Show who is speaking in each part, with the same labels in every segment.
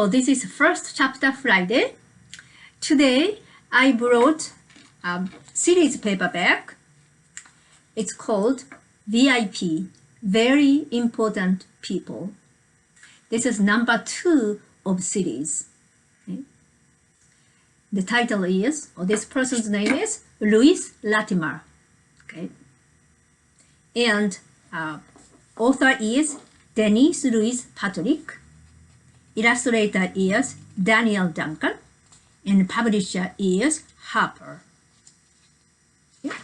Speaker 1: So this is first chapter Friday. Today I brought a series paperback. It's called VIP, Very Important People. This is number 2 of series. Okay. The title is, or this person's name is Latimer. Okay. And author is Denise Patrick. Illustrator is Daniel Duncan, and publisher is Harper. Yeah.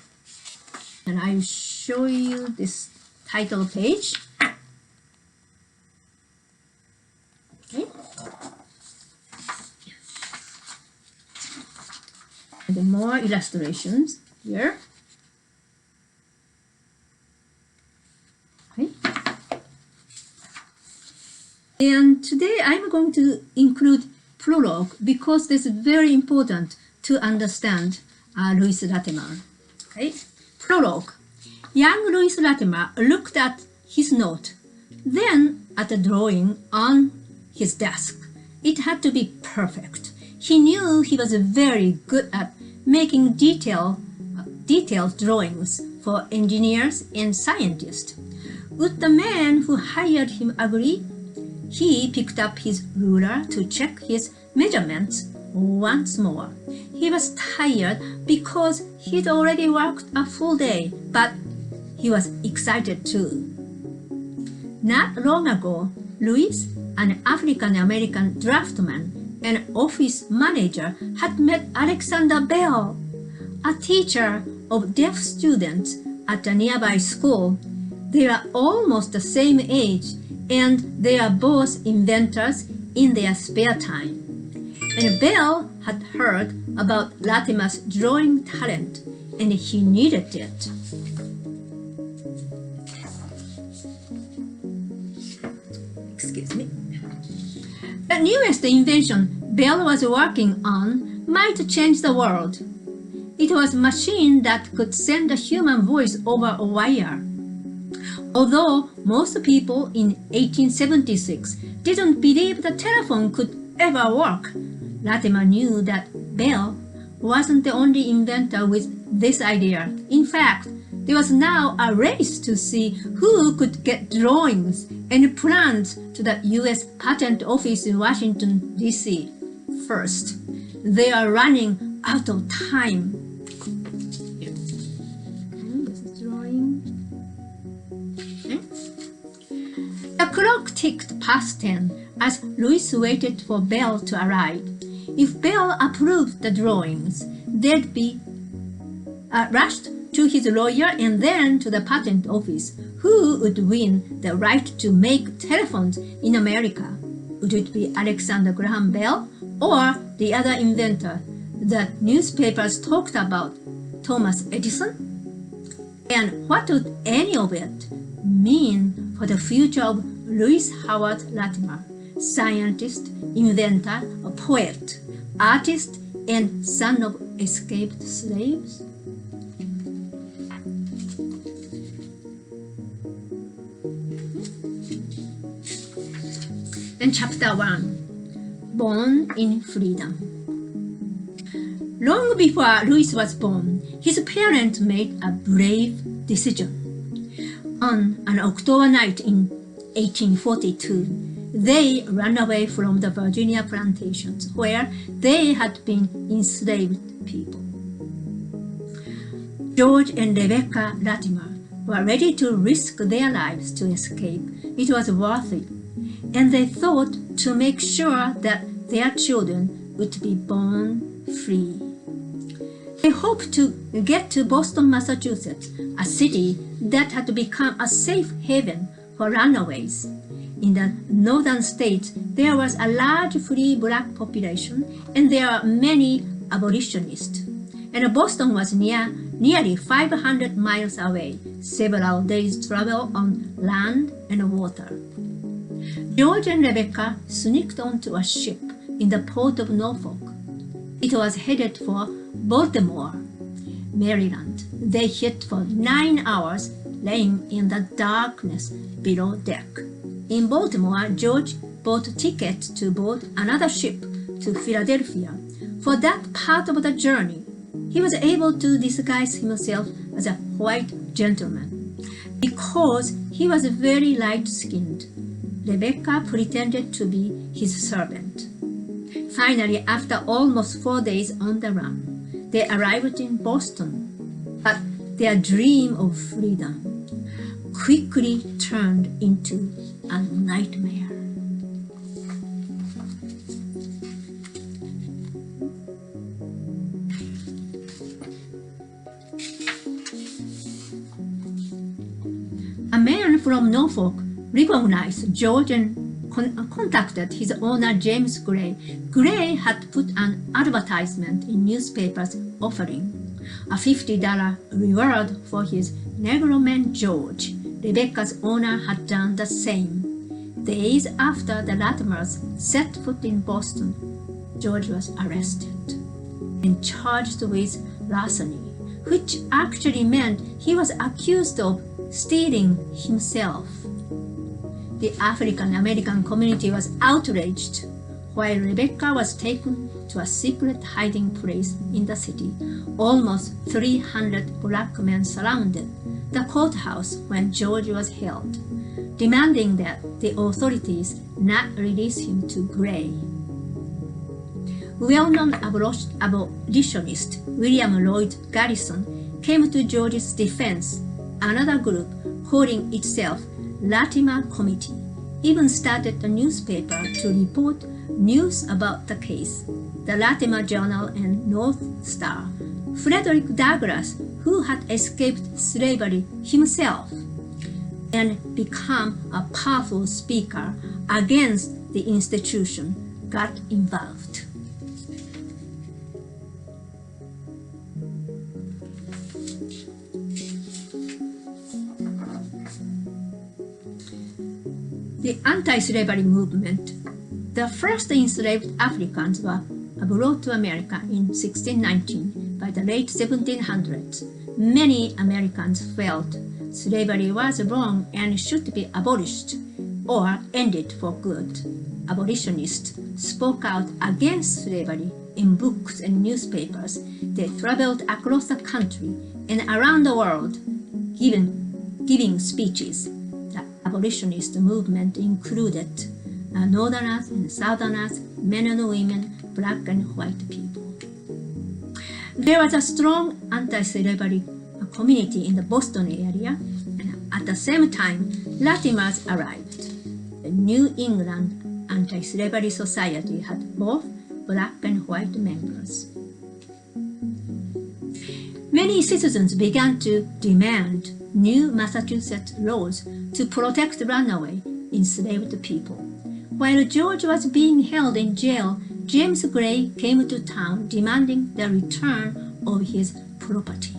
Speaker 1: And I'll show you this title page. Okay. And more illustrations here. Okay. And today I'm going to include prologue because this is very important to understand Latimer. Okay, prologue. Young Latimer looked at his note, then at a drawing on his desk. It had to be perfect. He knew he was very good at making detailed drawings for engineers and scientists. Would the man who hired him agree? He picked up his ruler to check his measurements once more. He was tired because he'd already worked a full day, but he was excited too. Not long ago, Louis, an African-American draftsman and office manager, had met Alexander Bell, a teacher of deaf students at a nearby school. They are almost the same age, and they are both inventors in their spare time. And Bell had heard about Latimer's drawing talent, and he needed it. Excuse me. The newest invention Bell was working on might change the world. It was a machine that could send a human voice over a wire. Although most people in 1876 didn't believe the telephone could ever work, Latimer knew that Bell wasn't the only inventor with this idea. In fact, there was now a race to see who could get drawings and plans to the U.S. Patent Office in Washington, D.C. first. They are running out of time. The clock ticked past 10 as Louis waited for Bell to arrive. If Bell approved the drawings, they'd be rushed to his lawyer and then to the patent office. Who would win the right to make telephones in America? Would it be Alexander Graham Bell or the other inventor the newspapers talked about, Thomas Edison? And what would any of it mean for the future of Louis Howard Latimer, scientist, inventor, a poet, artist, and son of escaped slaves? Then chapter 1, Born in Freedom. Long before Louis was born, his parents made a brave decision. On an October night in 1842, they ran away from the Virginia plantations where they had been enslaved people. George and Rebecca Latimer were ready to risk their lives to escape. It was worth it, and they thought to make sure that their children would be born free. They hoped to get to Boston, Massachusetts, a city that had become a safe haven for runaways. In the northern states, there was a large free black population, and there are many abolitionists. And Boston was nearly 500 miles away, several days' travel on land and water. George and Rebecca sneaked onto a ship in the port of Norfolk. It was headed for Baltimore, Maryland. They hid for 9 hours, laying in the darkness below deck. In Baltimore, George bought tickets to board another ship to Philadelphia. For that part of the journey, he was able to disguise himself as a white gentleman. Because he was very light-skinned, Rebecca pretended to be his servant. Finally, after almost 4 days on the run, they arrived in Boston, but their dream of freedom quickly turned into a nightmare. A man from Norfolk recognized George and contacted his owner James Gray. Gray had put an advertisement in newspapers offering a $50 reward for his Negro man George. Rebecca's owner had done the same. Days after the Latimers set foot in Boston, George was arrested and charged with larceny, which actually meant he was accused of stealing himself. The African American community was outraged, while Rebecca was taken to a secret hiding place in the city. Almost 300 black men surrounded the courthouse when George was held, demanding that the authorities not release him to Gray. Well-known abolitionist William Lloyd Garrison came to George's defense. Another group, calling itself Latimer Committee, even started a newspaper to report news about the case, the Latimer Journal and North Star. Frederick Douglass, who had escaped slavery himself and become a powerful speaker against the institution, got involved. The anti-slavery movement. The first enslaved Africans were brought to America in 1619. By the late 1700s, many Americans felt slavery was wrong and should be abolished or ended for good. Abolitionists spoke out against slavery in books and newspapers. They traveled across the country and around the world, giving speeches. The abolitionist movement included Northerners and Southerners, men and women, black and white people. There was a strong anti-slavery community in the Boston area, and at the same time, Latimers arrived. The New England Anti-Slavery Society had both black and white members. Many citizens began to demand new Massachusetts laws to protect runaway enslaved people. While George was being held in jail, James Gray came to town demanding the return of his property.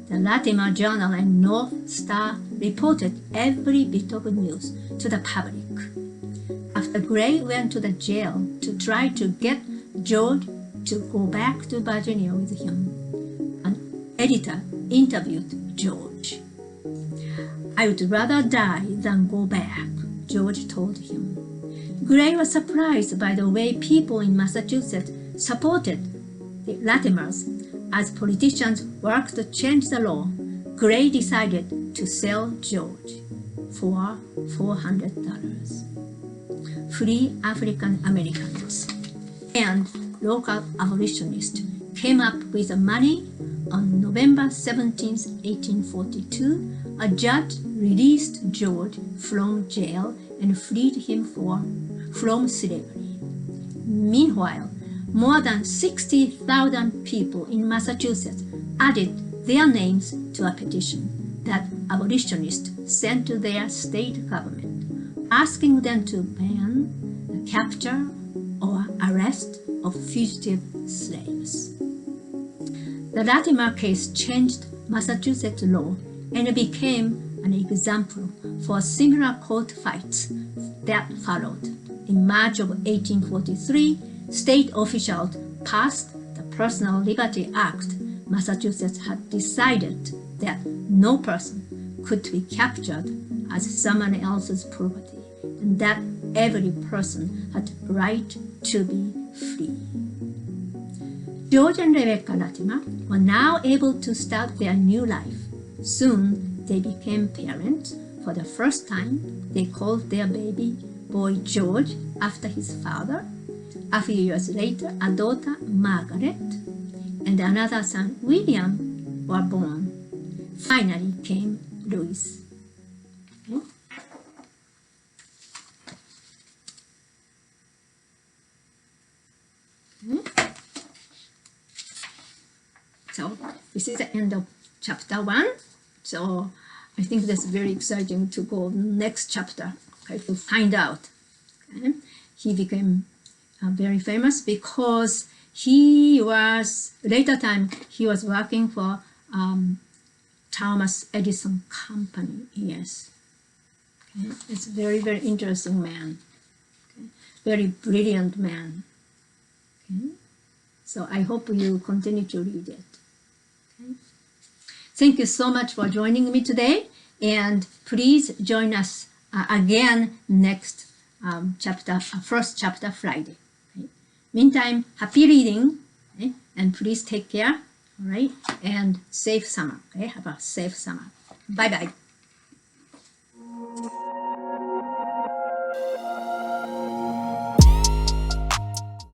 Speaker 1: The Latimer Journal and North Star reported every bit of news to the public. After Gray went to the jail to try to get George to go back to Virginia with him, an editor interviewed George. "I would rather die than go back," George told him. Gray was surprised by the way people in Massachusetts supported the Latimers. As politicians worked to change the law, Gray decided to sell George for $400. Free African Americans and local abolitionists came up with the money. On November 17, 1842, a judge released George from jail and freed him from slavery. Meanwhile, more than 60,000 people in Massachusetts added their names to a petition that abolitionists sent to their state government, asking them to ban the capture or arrest of fugitive slaves. The Latimer case changed Massachusetts law and became an example for similar court fights that followed. In March of 1843, state officials passed the Personal Liberty Act. Massachusetts had decided that no person could be captured as someone else's property, and that every person had right to be free. George and Rebecca Latimer were now able to start their new life. Soon they became parents. For the first time, they called their baby boy George after his father. A few years later, a daughter, Margaret, and another son, William, were born. Finally came Louis. Okay. So this is the end of chapter 1. So I think that's very exciting to go next chapter, okay, to find out. Okay. He became very famous because he was, later time, he was working for Thomas Edison Company, yes. Okay. It's a very, very interesting man, okay. Very brilliant man. Okay. So I hope you continue to read it. Okay. Thank you so much for joining me today, and please join us again next first chapter Friday. Okay. Meantime, happy reading, okay? And please take care, all right? And safe summer, okay? Have a safe summer. Bye-bye.